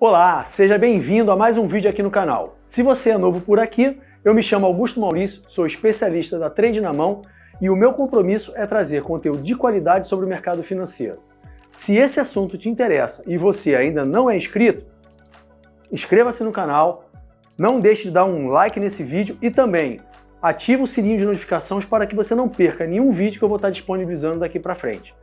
Olá, seja bem-vindo a mais um vídeo aqui no canal. Se você é novo por aqui, eu me chamo Augusto Maurício, sou especialista da Trade na Mão e o meu compromisso é trazer conteúdo de qualidade sobre o mercado financeiro. Se esse assunto te interessa e você ainda não é inscrito, inscreva-se no canal, não deixe de dar um like nesse vídeo e também ative o sininho de notificações para que você não perca nenhum vídeo que eu vou estar disponibilizando daqui para frente.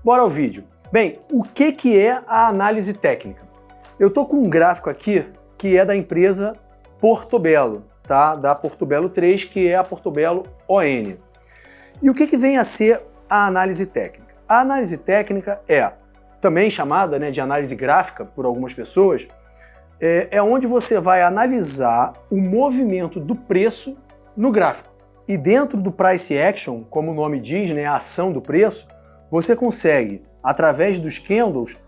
Bora ao vídeo. Bem, o que é a análise técnica? Eu estou com um gráfico aqui que é da empresa Portobello, tá? Da Portobello 3, que é a Portobello ON. E o que vem a ser a análise técnica? A análise técnica é, também chamada, de análise gráfica por algumas pessoas, é onde você vai analisar o movimento do preço no gráfico. E dentro do Price Action, como o nome diz, a ação do preço, você consegue, através dos candles,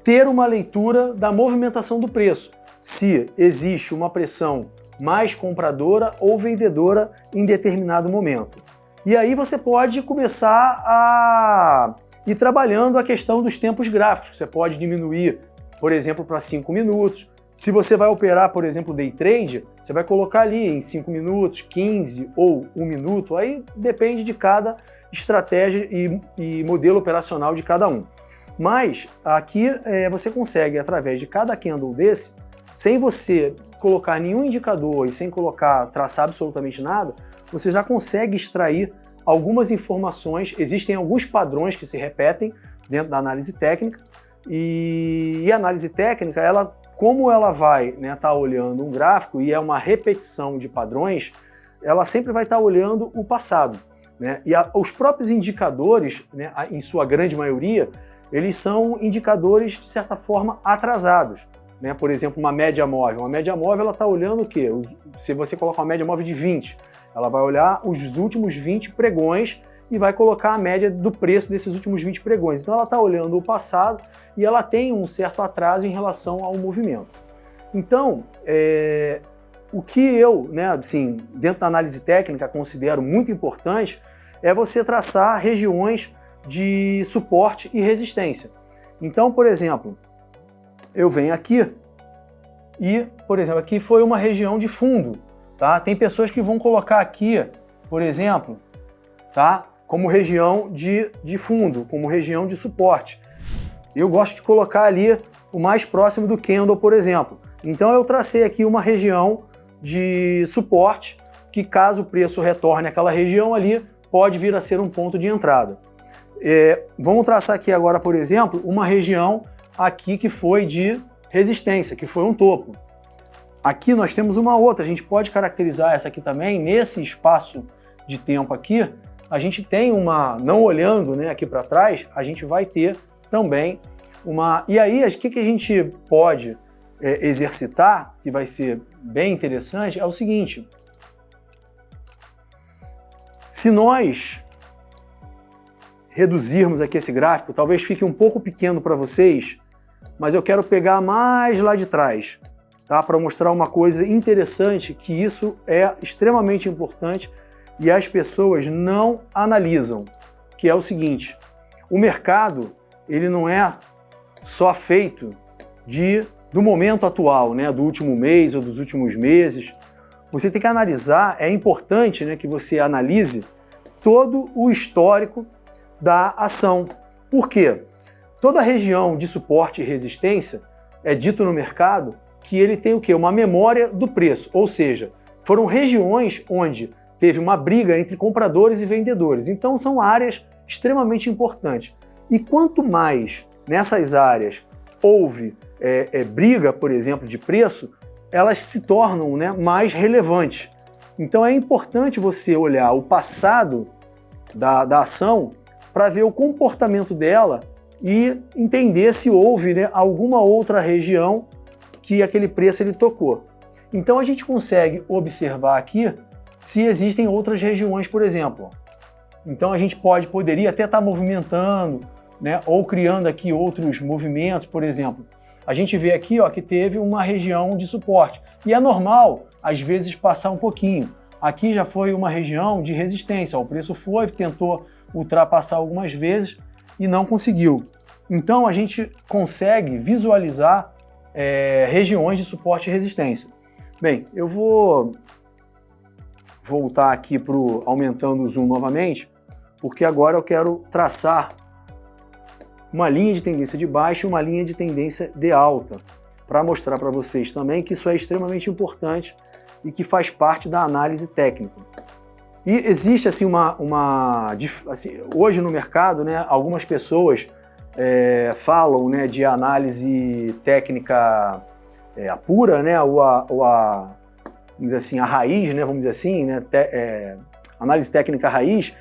ter uma leitura da movimentação do preço, se existe uma pressão mais compradora ou vendedora em determinado momento. E aí você pode começar a ir trabalhando a questão dos tempos gráficos. Você pode diminuir, por exemplo, para 5 minutos. Se você vai operar, por exemplo, day trade, você vai colocar ali em 5 minutos, 15 ou 1 minuto, aí depende de cada estratégia e modelo operacional de cada um. Mas aqui você consegue, através de cada candle desse, sem você colocar nenhum indicador e sem traçar absolutamente nada, você já consegue extrair algumas informações. Existem alguns padrões que se repetem dentro da análise técnica e a análise técnica, como ela vai estar olhando um gráfico e é uma repetição de padrões, ela sempre vai estar olhando o passado. E os próprios indicadores, em sua grande maioria, eles são indicadores, de certa forma, atrasados. Por exemplo, uma média móvel. Uma média móvel ela está olhando o quê? Se você colocar uma média móvel de 20, ela vai olhar os últimos 20 pregões e vai colocar a média do preço desses últimos 20 pregões. Então ela está olhando o passado e ela tem um certo atraso em relação ao movimento. Então, o que eu, dentro da análise técnica, considero muito importante é você traçar regiões de suporte e resistência. Então, por exemplo, eu venho aqui e, por exemplo, aqui foi uma região de fundo, tá? Tem pessoas que vão colocar aqui, por exemplo, tá? Como região de fundo, como região de suporte. Eu gosto de colocar ali o mais próximo do candle, por exemplo. Então eu tracei aqui uma região de suporte que, caso o preço retorne àquela região ali, pode vir a ser um ponto de entrada. Vamos traçar aqui agora, por exemplo, uma região aqui que foi de resistência, que foi um topo. Aqui nós temos uma outra, a gente pode caracterizar essa aqui também, nesse espaço de tempo aqui, a gente tem não olhando aqui para trás, a gente vai ter também uma... E aí, o que a gente pode exercitar, que vai ser bem interessante, é o seguinte: se nós reduzirmos aqui esse gráfico, talvez fique um pouco pequeno para vocês, mas eu quero pegar mais lá de trás, tá? Para mostrar uma coisa interessante, que isso é extremamente importante e as pessoas não analisam, que é o seguinte: o mercado, ele não é só feito do momento atual, do último mês ou dos últimos meses. Você tem que analisar, é importante que você analise todo o histórico da ação. Por quê? Toda região de suporte e resistência é dito no mercado que ele tem o quê? Uma memória do preço, ou seja, foram regiões onde teve uma briga entre compradores e vendedores. Então são áreas extremamente importantes. E quanto mais nessas áreas houve briga, por exemplo, de preço, elas se tornam mais relevantes. Então é importante você olhar o passado da ação para ver o comportamento dela e entender se houve alguma outra região que aquele preço ele tocou. Então a gente consegue observar aqui se existem outras regiões, por exemplo. Então a gente poderia até estar movimentando, ou criando aqui outros movimentos, por exemplo. A gente vê aqui que teve uma região de suporte e é normal, às vezes, passar um pouquinho. Aqui já foi uma região de resistência, o preço tentou ultrapassar algumas vezes e não conseguiu. Então a gente consegue visualizar regiões de suporte e resistência. Bem, eu vou voltar aqui para o aumentando o zoom novamente, porque agora eu quero traçar uma linha de tendência de baixa e uma linha de tendência de alta, para mostrar para vocês também que isso é extremamente importante e que faz parte da análise técnica. E existe assim hoje no mercado, né, algumas pessoas falam, né, de análise técnica pura, né, vamos dizer assim, a raiz, né, vamos dizer assim, né, análise técnica raiz,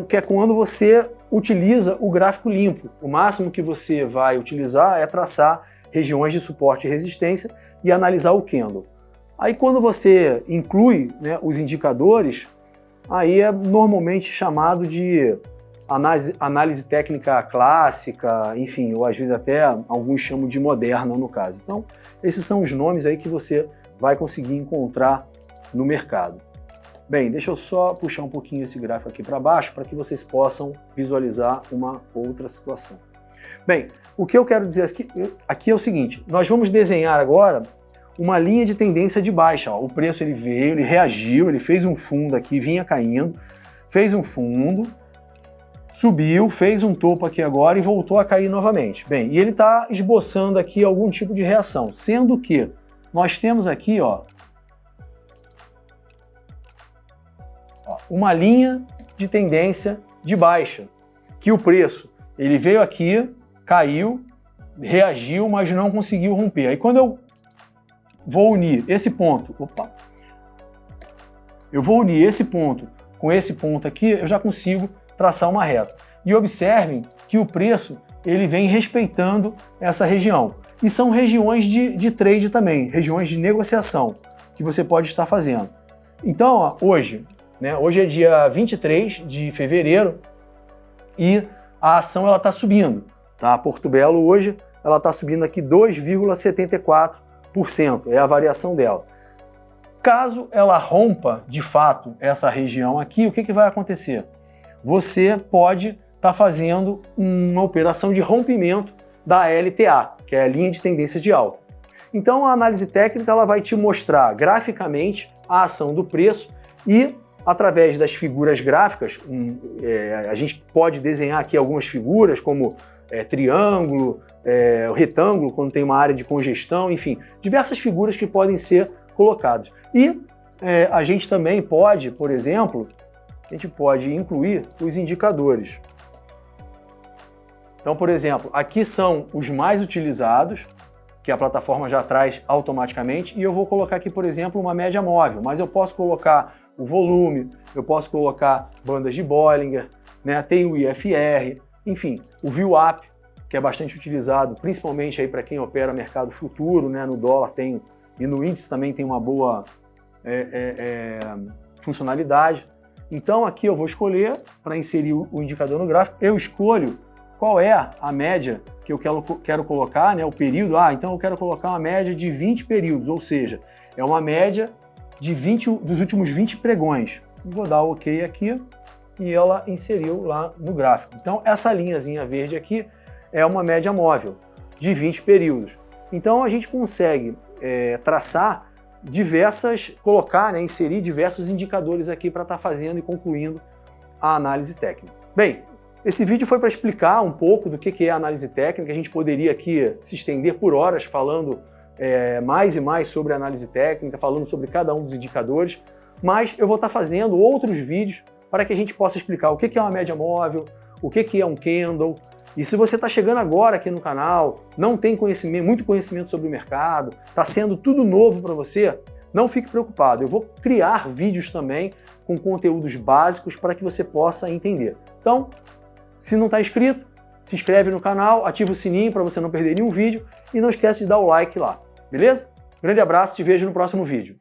que é quando você utiliza o gráfico limpo. O máximo que você vai utilizar é traçar regiões de suporte e resistência e analisar o candle. Aí quando você inclui, né, os indicadores, aí é normalmente chamado de análise técnica clássica, enfim, ou às vezes até alguns chamam de moderna no caso. Então, esses são os nomes aí que você vai conseguir encontrar no mercado. Bem, deixa eu só puxar um pouquinho esse gráfico aqui para baixo para que vocês possam visualizar uma outra situação. Bem, o que eu quero dizer aqui é o seguinte, nós vamos desenhar agora uma linha de tendência de baixa. Ó. O preço ele veio, ele reagiu, ele fez um fundo aqui, vinha caindo, fez um fundo, subiu, fez um topo aqui agora e voltou a cair novamente. Bem, e ele está esboçando aqui algum tipo de reação, sendo que nós temos aqui, ó, uma linha de tendência de baixa, que o preço ele veio aqui, caiu, reagiu, mas não conseguiu romper. Aí quando eu vou unir esse ponto, com esse ponto aqui, eu já consigo traçar uma reta. E observem que o preço ele vem respeitando essa região. E são regiões de trade também, regiões de negociação que você pode estar fazendo. Então, ó, hoje é dia 23 de fevereiro e a ação está subindo. Tá? A Porto Belo hoje ela está subindo aqui 2,74%. É a variação dela. Caso ela rompa de fato essa região aqui, o que vai acontecer? Você pode estar fazendo uma operação de rompimento da LTA, que é a linha de tendência de alta. Então a análise técnica ela vai te mostrar graficamente a ação do preço e através das figuras gráficas, a gente pode desenhar aqui algumas figuras como triângulo, retângulo, quando tem uma área de congestão, enfim, diversas figuras que podem ser colocadas. E a gente também pode, por exemplo, incluir os indicadores. Então, por exemplo, aqui são os mais utilizados, que a plataforma já traz automaticamente, e eu vou colocar aqui, por exemplo, uma média móvel, mas eu posso colocar o volume, eu posso colocar bandas de Bollinger, né? Tem o IFR, enfim, o VWAP, que é bastante utilizado, principalmente aí para quem opera mercado futuro, né? No dólar tem, e no índice também tem uma boa funcionalidade. Então aqui eu vou escolher, para inserir o indicador no gráfico, eu escolho qual é a média que eu quero colocar, né? O período, então eu quero colocar uma média de 20 períodos, ou seja, é uma média dos últimos 20 pregões. Vou dar OK aqui e ela inseriu lá no gráfico. Então essa linhazinha verde aqui é uma média móvel de 20 períodos. Então a gente consegue traçar inserir diversos indicadores aqui para estar fazendo e concluindo a análise técnica. Bem, esse vídeo foi para explicar um pouco do que é a análise técnica. A gente poderia aqui se estender por horas falando mais e mais sobre a análise técnica, falando sobre cada um dos indicadores, mas eu vou estar fazendo outros vídeos para que a gente possa explicar o que é uma média móvel, o que é um candle. E se você está chegando agora aqui no canal, não tem muito conhecimento sobre o mercado, está sendo tudo novo para você, não fique preocupado. Eu vou criar vídeos também com conteúdos básicos para que você possa entender. Então, se não está inscrito, se inscreve no canal, ativa o sininho para você não perder nenhum vídeo e não esquece de dar o like lá, beleza? Grande abraço, te vejo no próximo vídeo.